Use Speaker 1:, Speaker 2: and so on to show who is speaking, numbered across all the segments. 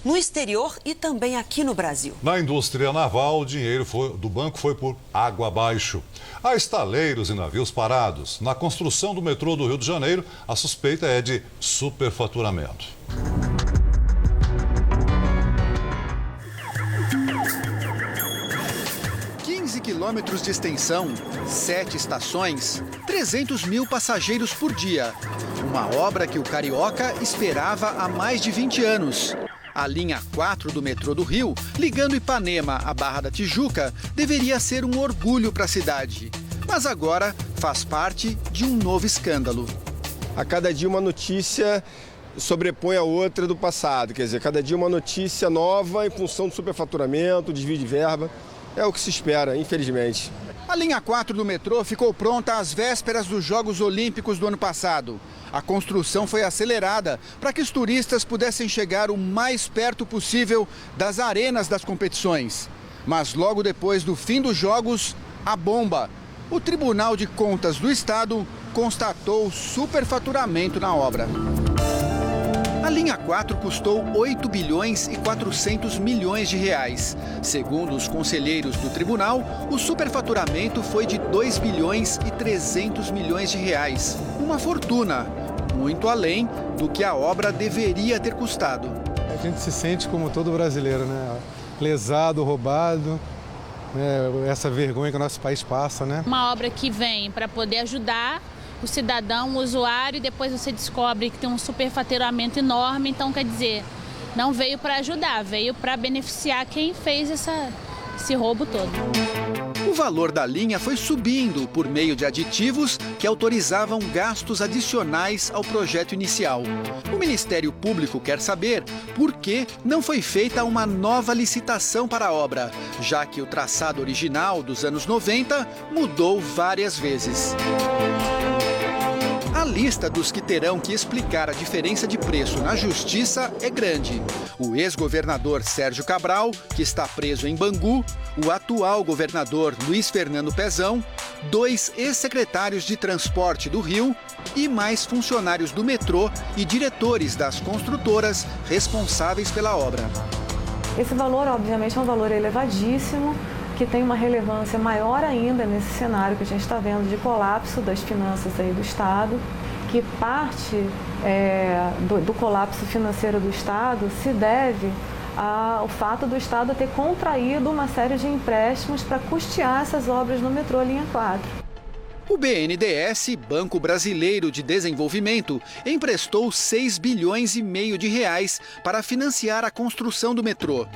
Speaker 1: no exterior e também aqui no Brasil.
Speaker 2: Na indústria naval, o dinheiro do banco foi por água abaixo. Há estaleiros e navios parados. Na construção do metrô do Rio de Janeiro, a suspeita é de superfaturamento.
Speaker 3: Quilômetros de extensão, 7 estações, 300 mil passageiros por dia. Uma obra que o carioca esperava há mais de 20 anos. A linha 4 do metrô do Rio, ligando Ipanema à Barra da Tijuca, deveria ser um orgulho para a cidade. Mas agora faz parte de um novo escândalo.
Speaker 4: A cada dia uma notícia sobrepõe a outra do passado. Quer dizer, cada dia uma notícia nova em função do superfaturamento, desvio de verba. É o que se espera, infelizmente.
Speaker 3: A linha 4 do metrô ficou pronta às vésperas dos Jogos Olímpicos do ano passado. A construção foi acelerada para que os turistas pudessem chegar o mais perto possível das arenas das competições. Mas logo depois do fim dos Jogos, a bomba. O Tribunal de Contas do Estado constatou superfaturamento na obra. A linha 4 custou 8 bilhões e 400 milhões de reais. Segundo os conselheiros do tribunal, o superfaturamento foi de 2 bilhões e 300 milhões de reais. Uma fortuna, muito além do que a obra deveria ter custado.
Speaker 5: A gente se sente como todo brasileiro, né? Lesado, roubado, né? Essa vergonha que o nosso país passa, né?
Speaker 6: Uma obra que vem para poder ajudar o cidadão, o usuário, e depois você descobre que tem um superfaturamento enorme. Então, quer dizer, não veio para ajudar, veio para beneficiar quem fez esse roubo todo.
Speaker 3: O valor da linha foi subindo por meio de aditivos que autorizavam gastos adicionais ao projeto inicial. O Ministério Público quer saber por que não foi feita uma nova licitação para a obra, já que o traçado original dos anos 90 mudou várias vezes. A lista dos que terão que explicar a diferença de preço na justiça é grande. O ex-governador Sérgio Cabral, que está preso em Bangu, o atual governador Luiz Fernando Pezão, 2 ex-secretários de transporte do Rio e mais funcionários do metrô e diretores das construtoras responsáveis pela obra.
Speaker 7: Esse valor, obviamente, é um valor elevadíssimo, que tem uma relevância maior ainda nesse cenário que a gente está vendo de colapso das finanças aí do Estado, que parte do colapso financeiro do Estado se deve ao fato do Estado ter contraído uma série de empréstimos para custear essas obras no metrô linha 4.
Speaker 3: O BNDES, Banco Brasileiro de Desenvolvimento, emprestou 6 bilhões e meio de reais para financiar a construção do metrô.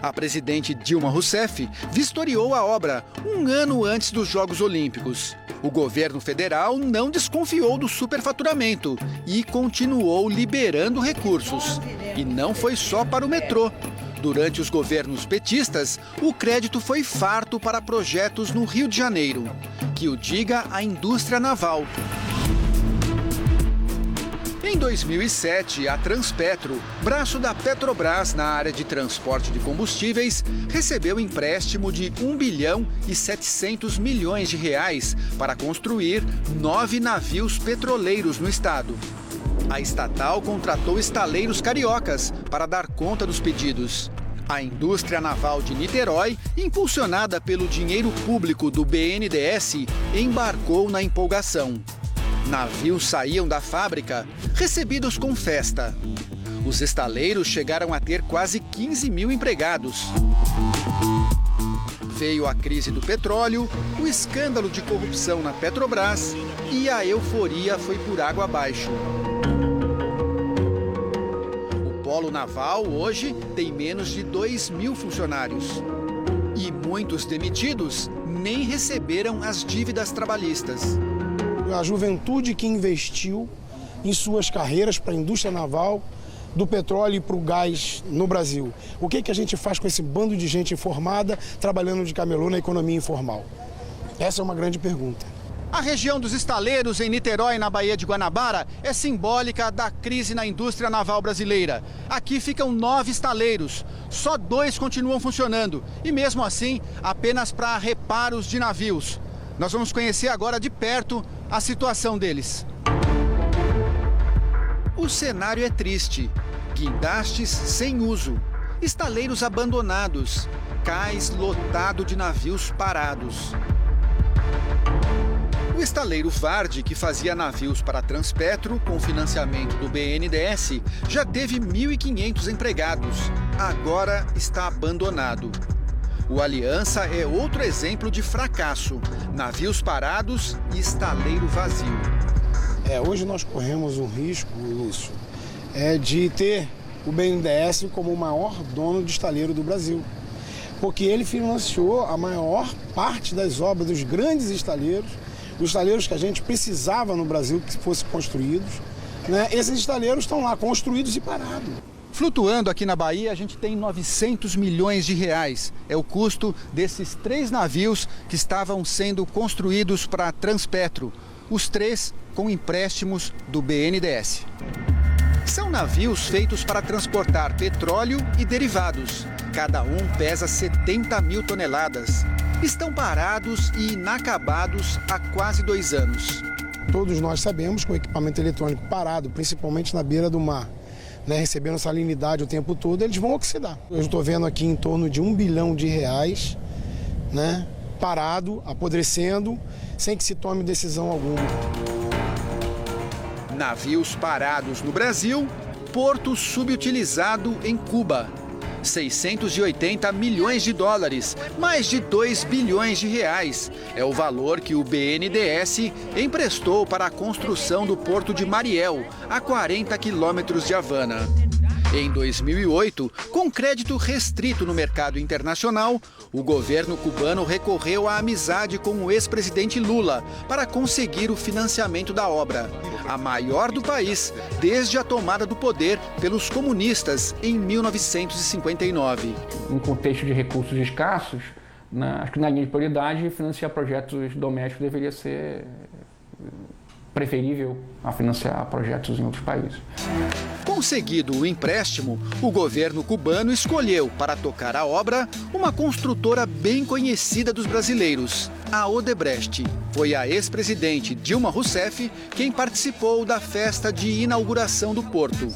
Speaker 3: A presidente Dilma Rousseff vistoriou a obra um ano antes dos Jogos Olímpicos. O governo federal não desconfiou do superfaturamento e continuou liberando recursos. E não foi só para o metrô. Durante os governos petistas, o crédito foi farto para projetos no Rio de Janeiro. Que o diga a indústria naval. Em 2007, a Transpetro, braço da Petrobras na área de transporte de combustíveis, recebeu empréstimo de 1 bilhão e 700 milhões de reais para construir 9 navios petroleiros no estado. A estatal contratou estaleiros cariocas para dar conta dos pedidos. A indústria naval de Niterói, impulsionada pelo dinheiro público do BNDES, embarcou na empolgação. Navios saíam da fábrica, recebidos com festa. Os estaleiros chegaram a ter quase 15 mil empregados. Veio a crise do petróleo, o escândalo de corrupção na Petrobras e a euforia foi por água abaixo. O polo naval hoje tem menos de 2 mil funcionários. E muitos demitidos nem receberam as dívidas trabalhistas.
Speaker 8: A juventude que investiu em suas carreiras para a indústria naval, do petróleo e para o gás no Brasil. O que a gente faz com esse bando de gente informada trabalhando de camelô na economia informal? Essa é uma grande pergunta.
Speaker 3: A região dos estaleiros em Niterói, na Baía de Guanabara, é simbólica da crise na indústria naval brasileira. Aqui ficam 9 estaleiros, só 2 continuam funcionando e mesmo assim apenas para reparos de navios. Nós vamos conhecer agora de perto a situação deles. O cenário é triste. guindastes sem uso, estaleiros abandonados, cais lotado de navios parados. O estaleiro Varde, que fazia navios para a Transpetro com financiamento do BNDES, já teve 1.500 empregados. Agora está abandonado. O Aliança é outro exemplo de fracasso. Navios parados e estaleiro vazio.
Speaker 8: Hoje nós corremos um risco, Lúcio, de ter o BNDES como o maior dono de estaleiro do Brasil. Porque ele financiou a maior parte das obras dos grandes estaleiros, os estaleiros que a gente precisava no Brasil que fossem construídos, né? Esses estaleiros estão lá construídos e parados.
Speaker 3: Flutuando aqui na Bahia, a gente tem 900 milhões de reais. É o custo desses 3 navios que estavam sendo construídos para a Transpetro. Os 3 com empréstimos do BNDES. São navios feitos para transportar petróleo e derivados. Cada um pesa 70 mil toneladas. Estão parados e inacabados há quase 2 anos.
Speaker 8: Todos nós sabemos que o equipamento eletrônico parado, principalmente na beira do mar, né, recebendo salinidade o tempo todo, eles vão oxidar. Eu estou vendo aqui em torno de R$1 bilhão, né, parado, apodrecendo, sem que se tome decisão alguma.
Speaker 3: Navios parados no Brasil, porto subutilizado em Cuba. 680 milhões de dólares, mais de 2 bilhões de reais. É o valor que o BNDES emprestou para a construção do porto de Mariel, a 40 quilômetros de Havana. Em 2008, com crédito restrito no mercado internacional, o governo cubano recorreu à amizade com o ex-presidente Lula para conseguir o financiamento da obra, a maior do país desde a tomada do poder pelos comunistas em 1959.
Speaker 9: Em contexto de recursos escassos, acho que na linha de prioridade, financiar projetos domésticos deveria ser preferível a financiar projetos em outros países.
Speaker 3: Conseguido o empréstimo, o governo cubano escolheu para tocar a obra uma construtora bem conhecida dos brasileiros, a Odebrecht. Foi a ex-presidente Dilma Rousseff quem participou da festa de inauguração do porto.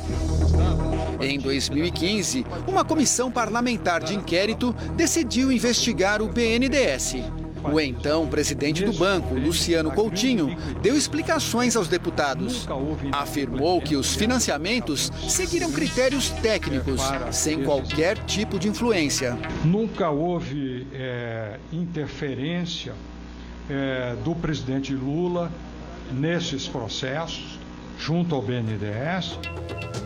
Speaker 3: Em 2015, uma comissão parlamentar de inquérito decidiu investigar o BNDES. O então presidente do banco, Luciano Coutinho, deu explicações aos deputados. Afirmou que os financiamentos seguiram critérios técnicos, sem qualquer tipo de influência.
Speaker 10: Nunca houve interferência do presidente Lula nesses processos, junto ao BNDES.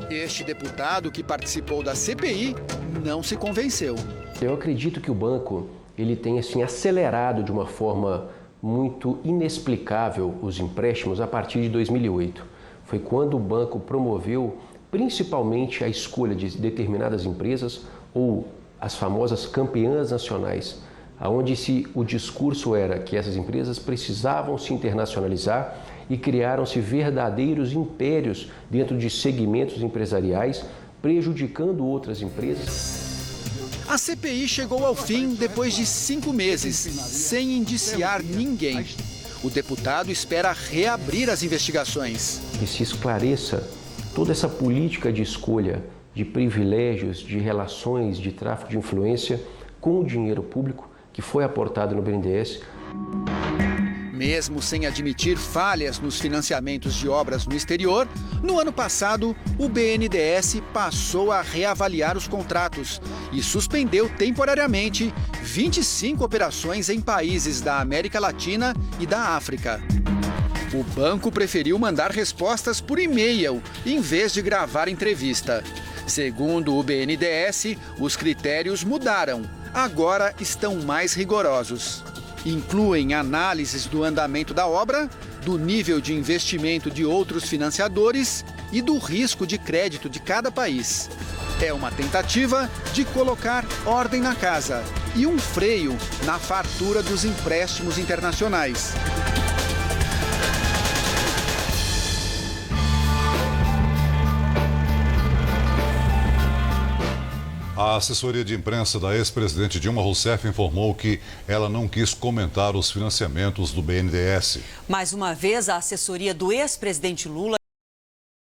Speaker 3: Este deputado que participou da CPI não se convenceu.
Speaker 11: Eu acredito que o banco ele tem assim, acelerado de uma forma muito inexplicável os empréstimos a partir de 2008. Foi quando o banco promoveu principalmente a escolha de determinadas empresas ou as famosas campeãs nacionais, onde o discurso era que essas empresas precisavam se internacionalizar e criaram-se verdadeiros impérios dentro de segmentos empresariais, prejudicando outras empresas.
Speaker 3: A CPI chegou ao fim depois de 5 meses, sem indiciar ninguém. O deputado espera reabrir as investigações.
Speaker 11: Que se esclareça toda essa política de escolha, de privilégios, de relações, de tráfico de influência com o dinheiro público que foi aportado no BNDES.
Speaker 3: Mesmo sem admitir falhas nos financiamentos de obras no exterior, no ano passado, o BNDES passou a reavaliar os contratos e suspendeu temporariamente 25 operações em países da América Latina e da África. O banco preferiu mandar respostas por e-mail, em vez de gravar entrevista. Segundo o BNDES, os critérios mudaram. Agora estão mais rigorosos. Incluem análises do andamento da obra, do nível de investimento de outros financiadores e do risco de crédito de cada país. É uma tentativa de colocar ordem na casa e um freio na fartura dos empréstimos internacionais.
Speaker 2: A assessoria de imprensa da ex-presidente Dilma Rousseff informou que ela não quis comentar os financiamentos do BNDES.
Speaker 1: Mais uma vez, a assessoria do ex-presidente Lula